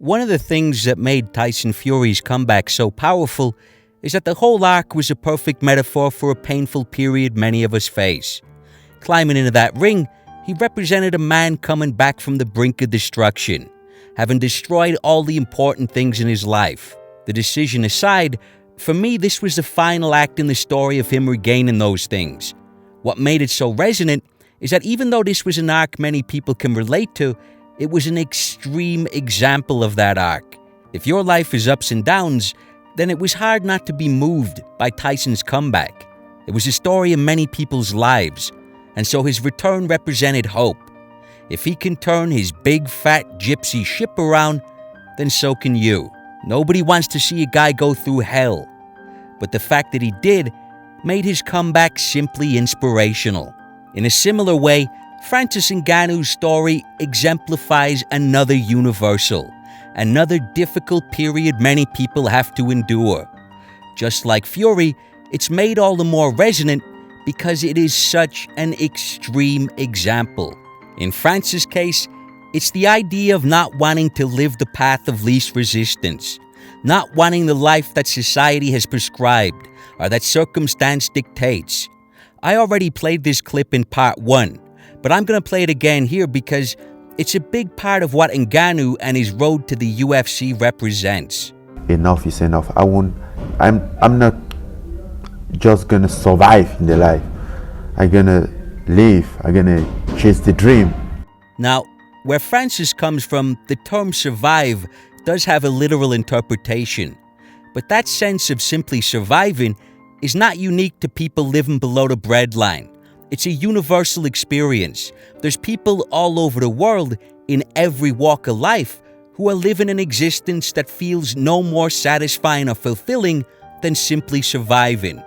One of the things that made Tyson Fury's comeback so powerful is that the whole arc was a perfect metaphor for a painful period many of us face. Climbing into that ring, he represented a man coming back from the brink of destruction, having destroyed all the important things in his life. The decision aside, for me this was the final act in the story of him regaining those things. What made it so resonant is that even though this was an arc many people can relate to, it was an extreme example of that arc. If your life is ups and downs, then it was hard not to be moved by Tyson's comeback. It was a story of many people's lives, and so his return represented hope. If he can turn his big fat gypsy ship around, then so can you. Nobody wants to see a guy go through hell, but the fact that he did made his comeback simply inspirational. In a similar way, Francis Ngannou's story exemplifies another universal, another difficult period many people have to endure. Just like Fury, it's made all the more resonant because it is such an extreme example. In Francis' case, it's the idea of not wanting to live the path of least resistance, not wanting the life that society has prescribed or that circumstance dictates. I already played this clip in part 1, but I'm going to play it again here because it's a big part of what Ngannou and his road to the UFC represents. Enough is enough. I'm not just gonna survive in the life. I'm gonna live. I'm gonna chase the dream. Now, where Francis comes from, the term survive does have a literal interpretation. But that sense of simply surviving is not unique to people living below the breadline. It's a universal experience. There's people all over the world, in every walk of life, who are living an existence that feels no more satisfying or fulfilling than simply surviving.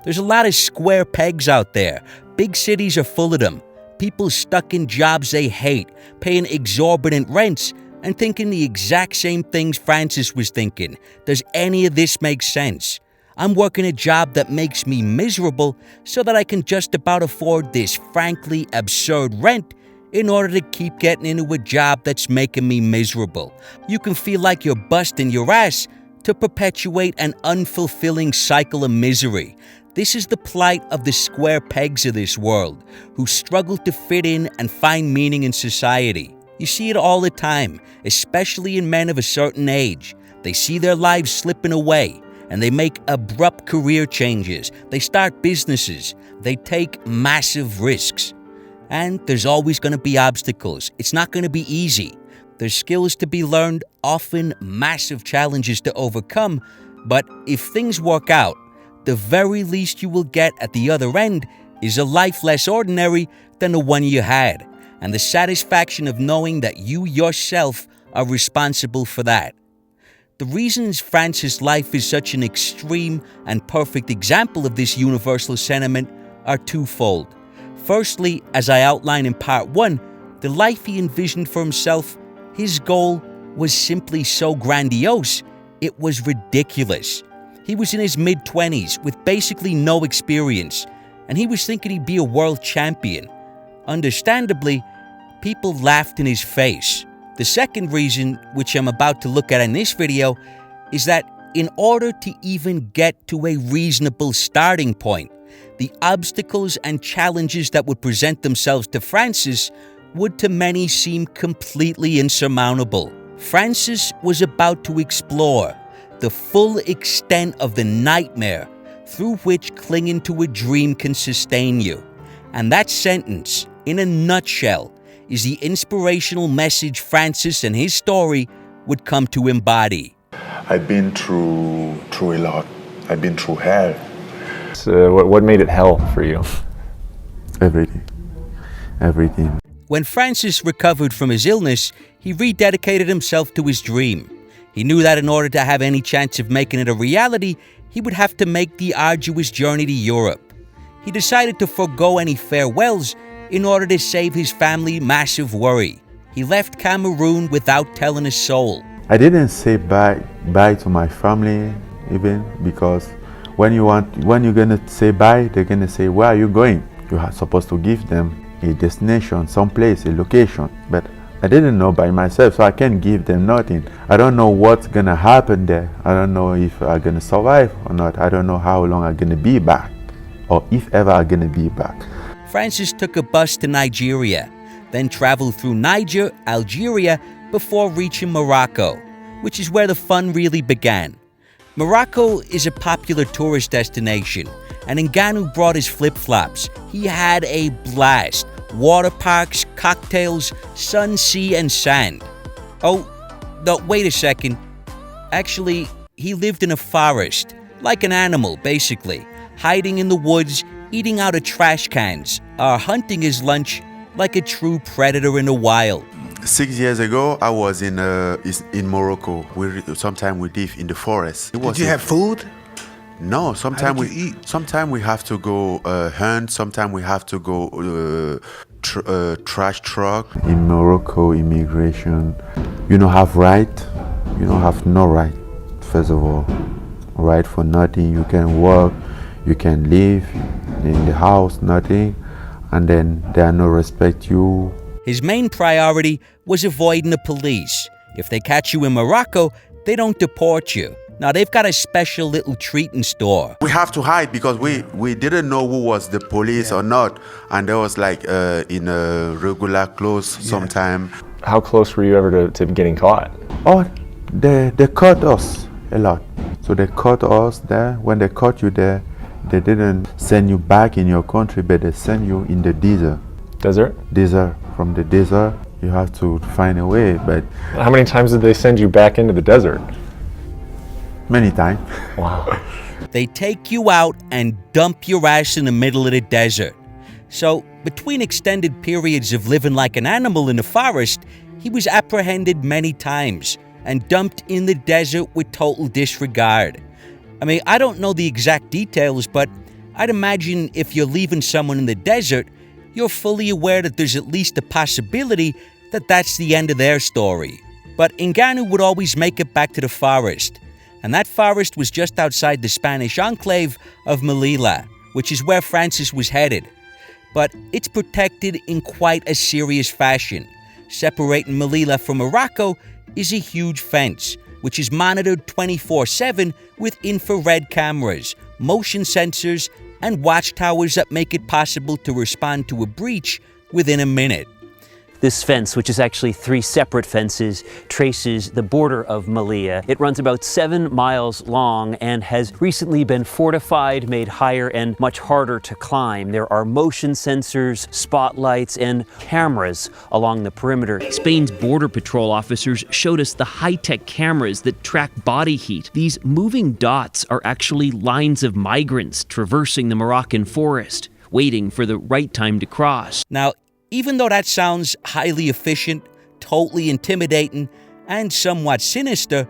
There's a lot of square pegs out there. Big cities are full of them. People stuck in jobs they hate, paying exorbitant rents, and thinking the exact same things Francis was thinking. Does any of this make sense? I'm working a job that makes me miserable so that I can just about afford this frankly absurd rent in order to keep getting into a job that's making me miserable. You can feel like you're busting your ass to perpetuate an unfulfilling cycle of misery. This is the plight of the square pegs of this world, who struggle to fit in and find meaning in society. You see it all the time, especially in men of a certain age. They see their lives slipping away, and they make abrupt career changes. They start businesses. They take massive risks. And there's always going to be obstacles. It's not going to be easy. There's skills to be learned, often massive challenges to overcome. But if things work out, the very least you will get at the other end is a life less ordinary than the one you had, and the satisfaction of knowing that you yourself are responsible for that. The reasons Francis' life is such an extreme and perfect example of this universal sentiment are twofold. Firstly, as I outlined in part 1, the life he envisioned for himself, his goal was simply so grandiose, it was ridiculous. He was in his mid-20s with basically no experience, and he was thinking he'd be a world champion. Understandably, people laughed in his face. The second reason, which I'm about to look at in this video, is that in order to even get to a reasonable starting point, the obstacles and challenges that would present themselves to Francis would to many seem completely insurmountable. Francis was about to explore the full extent of the nightmare through which clinging to a dream can sustain you. And that sentence, in a nutshell, is the inspirational message Francis and his story would come to embody. I've been through a lot. I've been through hell. So what made it hell for you? Everything. When Francis recovered from his illness, he rededicated himself to his dream. He knew that in order to have any chance of making it a reality, he would have to make the arduous journey to Europe. He decided to forego any farewells in order to save his family massive worry. He left Cameroon without telling a soul. I didn't say bye to my family even, because when you're gonna say bye, they're gonna say, where are you going? You are supposed to give them a destination, some place, a location. But I didn't know by myself, so I can't give them nothing. I don't know what's gonna happen there. I don't know if I'm gonna survive or not. I don't know how long I'm gonna be back, or if ever I'm gonna be back. Francis took a bus to Nigeria, then traveled through Niger, Algeria, before reaching Morocco, which is where the fun really began. Morocco is a popular tourist destination, and Ngannou brought his flip-flops. He had a blast. Water parks, cocktails, sun, sea, and sand. Oh, no, wait a second. Actually, he lived in a forest, like an animal, basically, hiding in the woods, eating out of trash cans, or hunting his lunch like a true predator in the wild. 6 years ago, I was in Morocco. Sometimes we live in the forest. Did you have food? No, sometimes How did you eat? Sometimes we have to go hunt. Sometimes we have to go trash truck. In Morocco, immigration, you don't have right. You don't have no right. First of all, right for nothing. You can work, you can live in the house, nothing, and then they are no respect you. His main priority was avoiding the police. If they catch you in Morocco, they don't deport you. Now, they've got a special little treat in store. We have to hide because we didn't know who was the police or not. And there was like in regular clothes sometime. How close were you ever to getting caught? Oh, they caught us a lot. So they caught us there. When they caught you there, they didn't send you back in your country, but they send you in the desert. Desert? Desert. From the desert, you have to find a way. But How many times did they send you back into the desert? many times. Wow. They take you out and dump your ass in the middle of the desert. So, between extended periods of living like an animal in the forest, he was apprehended many times and dumped in the desert with total disregard. I mean, I don't know the exact details, but I'd imagine if you're leaving someone in the desert, you're fully aware that there's at least a possibility that that's the end of their story. But Ngannou would always make it back to the forest. And that forest was just outside the Spanish enclave of Melilla, which is where Francis was headed. But it's protected in quite a serious fashion. Separating Melilla from Morocco is a huge fence, which is monitored 24/7 with infrared cameras, motion sensors, and watchtowers that make it possible to respond to a breach within a minute. This fence, which is actually 3 separate fences, traces the border of Melilla. It runs about 7 miles long and has recently been fortified, made higher and much harder to climb. There are motion sensors, spotlights, and cameras along the perimeter. Spain's Border Patrol officers showed us the high-tech cameras that track body heat. These moving dots are actually lines of migrants traversing the Moroccan forest, waiting for the right time to cross. Now, even though that sounds highly efficient, totally intimidating, and somewhat sinister,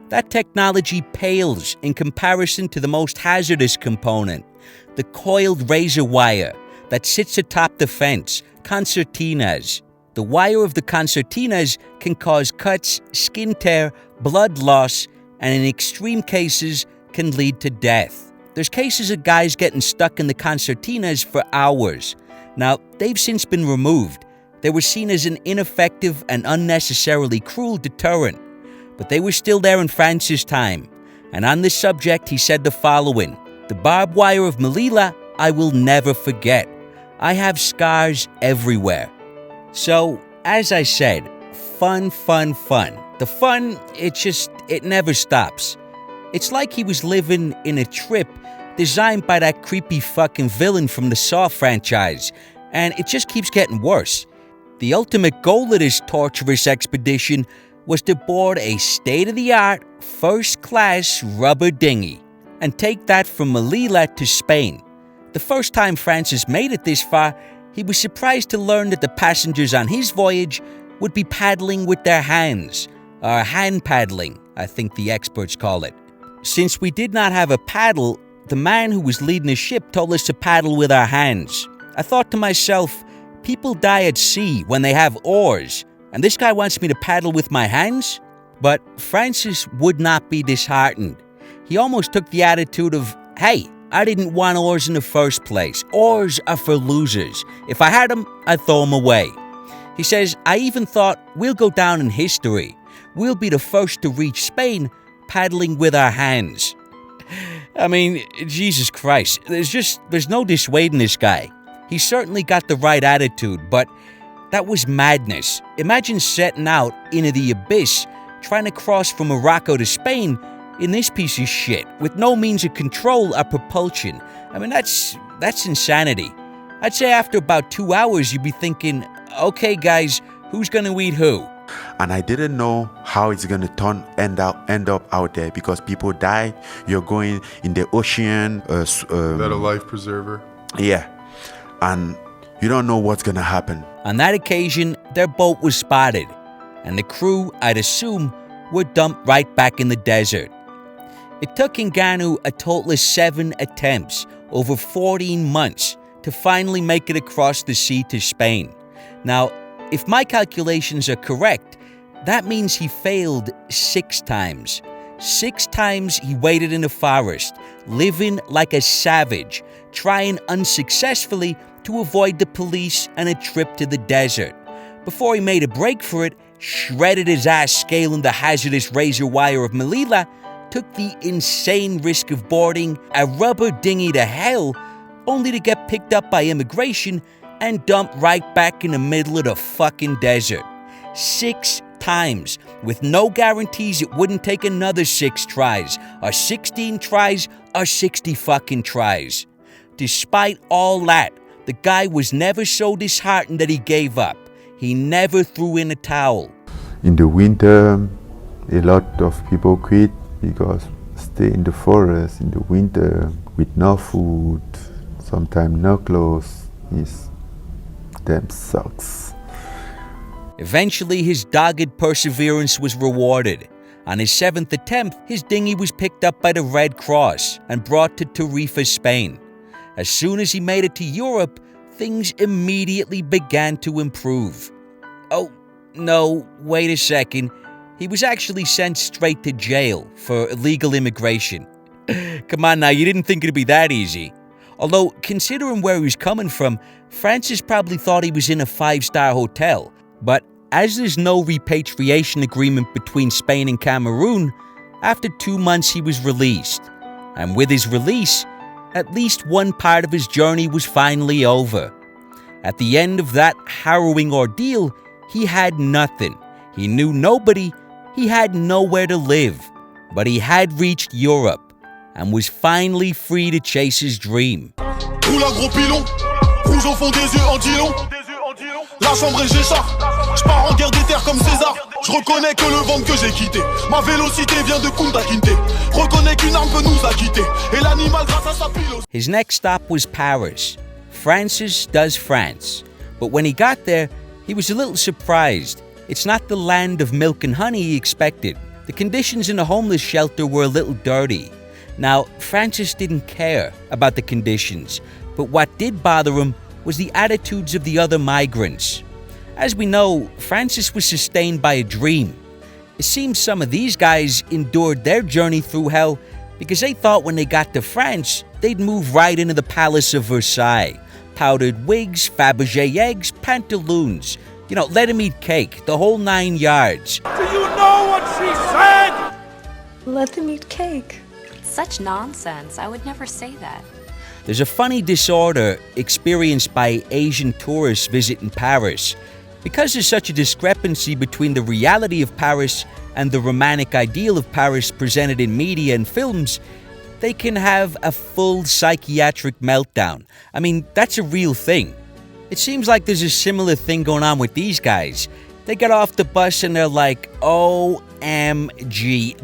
that technology pales in comparison to the most hazardous component, the coiled razor wire that sits atop the fence, concertinas. The wire of the concertinas can cause cuts, skin tear, blood loss, and in extreme cases can lead to death. There's cases of guys getting stuck in the concertinas for hours. Now, they've since been removed. They were seen as an ineffective and unnecessarily cruel deterrent. But they were still there in Francis' time. And on this subject, he said the following: "The barbed wire of Melilla I will never forget. I have scars everywhere." So, as I said, fun, fun, fun. The fun, it never stops. It's like he was living in a trip designed by that creepy fucking villain from the Saw franchise, and it just keeps getting worse. The ultimate goal of this torturous expedition was to board a state-of-the-art, first-class rubber dinghy and take that from Melilla to Spain. The first time Francis made it this far, he was surprised to learn that the passengers on his voyage would be paddling with their hands, or hand paddling, I think the experts call it. Since we did not have a paddle, the man who was leading the ship told us to paddle with our hands. I thought to myself, people die at sea when they have oars, and this guy wants me to paddle with my hands? But Francis would not be disheartened. He almost took the attitude of, hey, I didn't want oars in the first place. Oars are for losers. If I had them, I'd throw them away. He says, "I even thought we'll go down in history. We'll be the first to reach Spain paddling with our hands." I mean, Jesus Christ, there's no dissuading this guy. He certainly got the right attitude, but that was madness. Imagine setting out into the abyss, trying to cross from Morocco to Spain in this piece of shit, with no means of control or propulsion. I mean, that's insanity. I'd say after about 2 hours, you'd be thinking, okay guys, who's gonna eat who? And I didn't know how it's gonna end up out there, because people die. You're going in the ocean. Is that a life preserver? Yeah, and you don't know what's gonna happen. On that occasion, their boat was spotted, and the crew, I'd assume, were dumped right back in the desert. It took Ngannou a total of 7 attempts over 14 months to finally make it across the sea to Spain. Now, if my calculations are correct, that means he failed 6 times. 6 times he waited in the forest, living like a savage, trying unsuccessfully to avoid the police and a trip to the desert. Before he made a break for it, shredded his ass scaling the hazardous razor wire of Melilla, took the insane risk of boarding a rubber dinghy to hell, only to get picked up by immigration and dumped right back in the middle of the fucking desert. 6 times, with no guarantees it wouldn't take another 6 tries, or 16 tries, or 60 fucking tries. Despite all that, the guy was never so disheartened that he gave up. He never threw in a towel. In the winter, a lot of people quit because stay in the forest in the winter with no food, sometimes no clothes. Damn sucks. Eventually, his dogged perseverance was rewarded. On his 7th attempt, his dinghy was picked up by the Red Cross and brought to Tarifa, Spain. As soon as he made it to Europe, things immediately began to improve. Oh, no, wait a second. He was actually sent straight to jail for illegal immigration. Come on now, you didn't think it'd be that easy. Although, considering where he was coming from, Francis probably thought he was in a 5-star hotel. But as there's no repatriation agreement between Spain and Cameroon, after 2 months he was released. And with his release, at least one part of his journey was finally over. At the end of that harrowing ordeal, he had nothing. He knew nobody. He had nowhere to live. But he had reached Europe and was finally free to chase his dream. Roule un gros pilon, rouge au fond des yeux en dilon. La chambre et j'écharpe, je pars en guerre des terres comme César. Je reconnais que le ventre que j'ai quitté, ma vélocité vient de Kunta Kinte. Reconnais qu'une arme peut nous acquitter, et l'animal grâce à sa pilote. His next stop was Paris. Francis does France. But when he got there, he was a little surprised. It's not the land of milk and honey he expected. The conditions in the homeless shelter were a little dirty. Now, Francis didn't care about the conditions, but what did bother him was the attitudes of the other migrants. As we know, Francis was sustained by a dream. It seems some of these guys endured their journey through hell because they thought when they got to France, they'd move right into the Palace of Versailles. Powdered wigs, Fabergé eggs, pantaloons. You know, let him eat cake, the whole 9 yards. Do you know what she said? Let them eat cake. Such nonsense. I would never say that. There's a funny disorder experienced by Asian tourists visiting Paris. Because there's such a discrepancy between the reality of Paris and the romantic ideal of Paris presented in media and films, they can have a full psychiatric meltdown. I mean, that's a real thing. It seems like there's a similar thing going on with these guys. They get off the bus and they're like, OMG,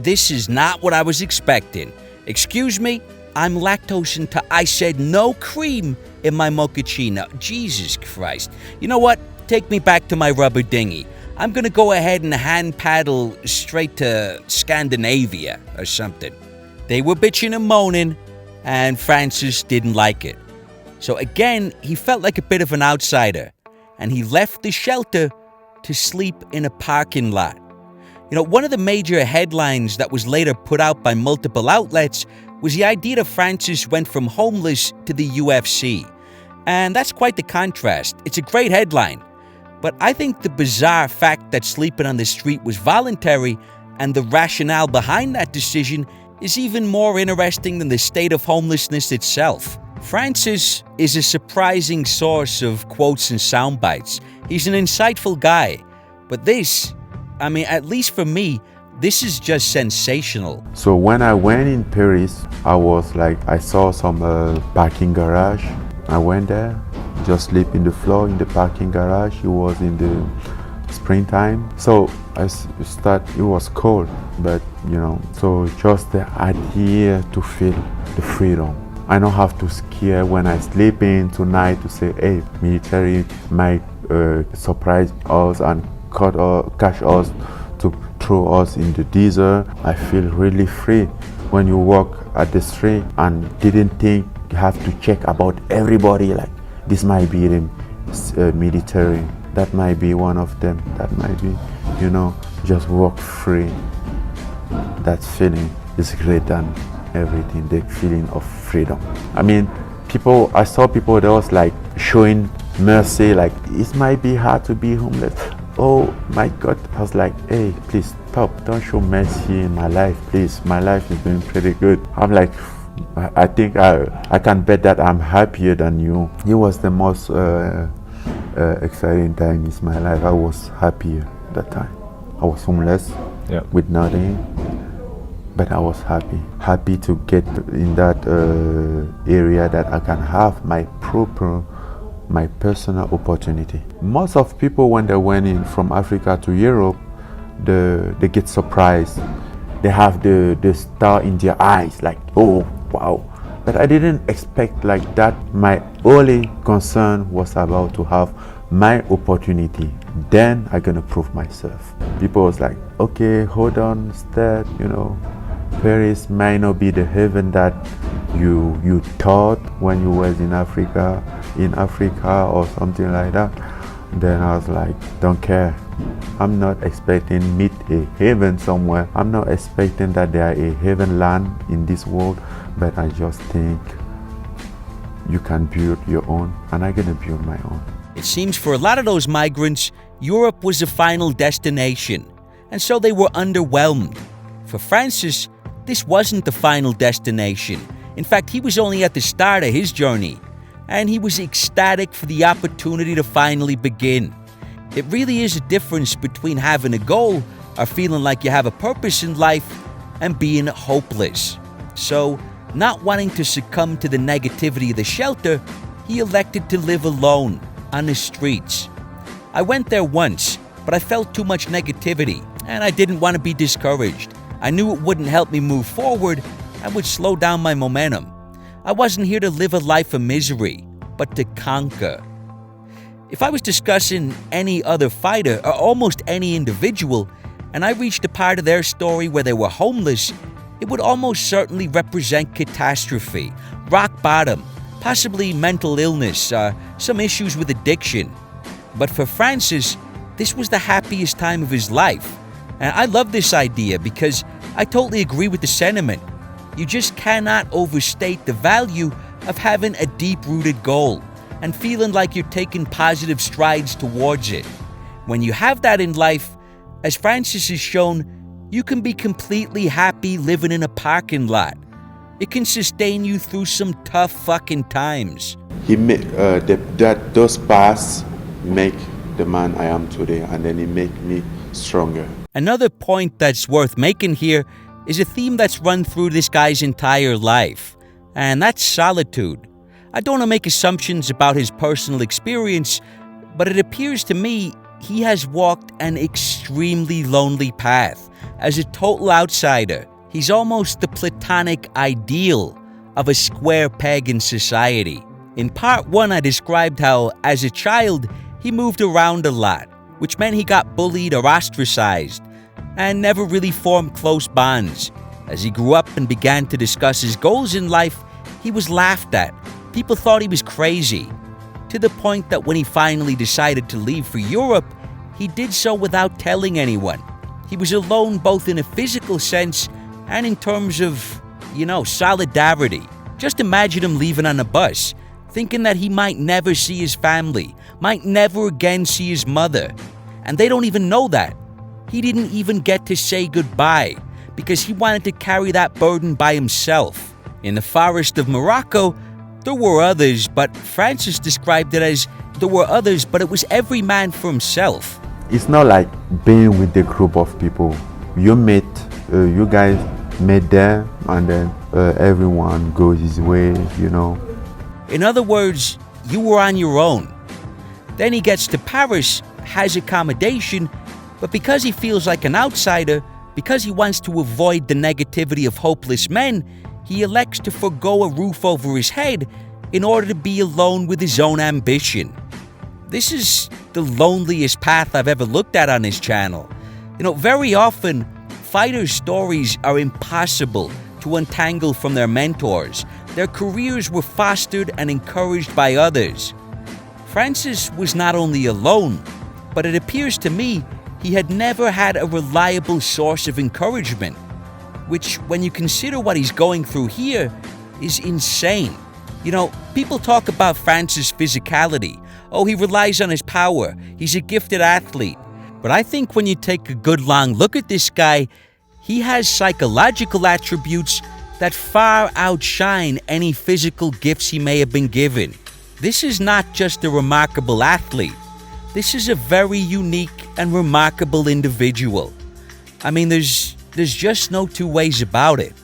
this is not what I was expecting. Excuse me? I'm lactose intolerant. I said no cream in my mochaccino. Jesus Christ. You know what? Take me back to my rubber dinghy. I'm gonna go ahead and hand paddle straight to Scandinavia or something. They were bitching and moaning, and Francis didn't like it. So again, he felt like a bit of an outsider, and he left the shelter to sleep in a parking lot. You know, one of the major headlines that was later put out by multiple outlets was the idea that Francis went from homeless to the UFC. And that's quite the contrast. It's a great headline. But I think the bizarre fact that sleeping on the street was voluntary and the rationale behind that decision is even more interesting than the state of homelessness itself. Francis is a surprising source of quotes and sound bites. He's an insightful guy. But this, at least for me, this is just sensational. So when I went in Paris, I saw some parking garage. I went there, just sleep in the floor in the parking garage. It was in the springtime. So it was cold, but so just the idea to feel the freedom. I don't have to scare when I sleep in tonight to say, hey, military might surprise us and catch us to throw us in the desert. I feel really free when you walk at the street and didn't think you have to check about everybody, like this might be the military, that might be one of them, that might be, just walk free. That feeling is greater than everything, the feeling of freedom. I saw people that was like showing mercy, like it might be hard to be homeless. Oh my God, I was like, hey, please stop, don't show mercy in my life, please. My life is doing pretty good. I'm like, I think I can bet that I'm happier than you. It was the most exciting time in my life. I was happier that time. I was homeless, with nothing, but I was happy to get in that area that I can have my personal opportunity. Most of people, when they went in from Africa to Europe, they get surprised. They have the star in their eyes, like, oh, wow. But I didn't expect like that. My only concern was about to have my opportunity. Then I'm gonna prove myself. People was like, okay, hold on, instead, Paris might not be the heaven that you thought when you was in Africa or something like that. Then I was like, don't care. I'm not expecting meet a heaven somewhere. I'm not expecting that there are a heaven land in this world, but I just think you can build your own, and I'm gonna build my own. It seems for a lot of those migrants, Europe was the final destination, and so they were underwhelmed. For Francis, this wasn't the final destination. In fact, he was only at the start of his journey, and he was ecstatic for the opportunity to finally begin. It really is a difference between having a goal or feeling like you have a purpose in life and being hopeless. So, not wanting to succumb to the negativity of the shelter, he elected to live alone on the streets. I went there once, but I felt too much negativity, and I didn't want to be discouraged. I knew it wouldn't help me move forward and would slow down my momentum. I wasn't here to live a life of misery, but to conquer. If I was discussing any other fighter or almost any individual, and I reached a part of their story where they were homeless, it would almost certainly represent catastrophe, rock bottom, possibly mental illness, some issues with addiction. But for Francis, this was the happiest time of his life. And I love this idea because I totally agree with the sentiment. You just cannot overstate the value of having a deep-rooted goal and feeling like you're taking positive strides towards it. When you have that in life, as Francis has shown, you can be completely happy living in a parking lot. It can sustain you through some tough fucking times. Those paths make the man I am today, and then it make me stronger. Another point that's worth making here is a theme that's run through this guy's entire life, and that's solitude. I don't want to make assumptions about his personal experience, but it appears to me he has walked an extremely lonely path. As a total outsider, he's almost the platonic ideal of a square peg in society. In part 1, I described how, as a child, he moved around a lot, which meant he got bullied or ostracized, and never really formed close bonds. As he grew up and began to discuss his goals in life, he was laughed at. People thought he was crazy, to the point that when he finally decided to leave for Europe, he did so without telling anyone. He was alone both in a physical sense and in terms of, solidarity. Just imagine him leaving on a bus. thinking that he might never see his family, might never again see his mother. And they don't even know that. He didn't even get to say goodbye because he wanted to carry that burden by himself. In the forest of Morocco, there were others, but Francis described it as there were others, but it was every man for himself. It's not like being with a group of people. You guys met there, and then everyone goes his way, you know. In other words, you were on your own. Then he gets to Paris, has accommodation, but because he feels like an outsider, because he wants to avoid the negativity of hopeless men, he elects to forgo a roof over his head in order to be alone with his own ambition. This is the loneliest path I've ever looked at on this channel. You know, very often, fighters' stories are impossible to untangle from their mentors. Their careers were fostered and encouraged by others. Francis was not only alone, but it appears to me he had never had a reliable source of encouragement, which, when you consider what he's going through here, is insane. You know, people talk about Francis' physicality. Oh, he relies on his power. He's a gifted athlete. But I think when you take a good long look at this guy, he has psychological attributes that far outshine any physical gifts he may have been given. This is not just a remarkable athlete. This is a very unique and remarkable individual. I mean, there's just no two ways about it.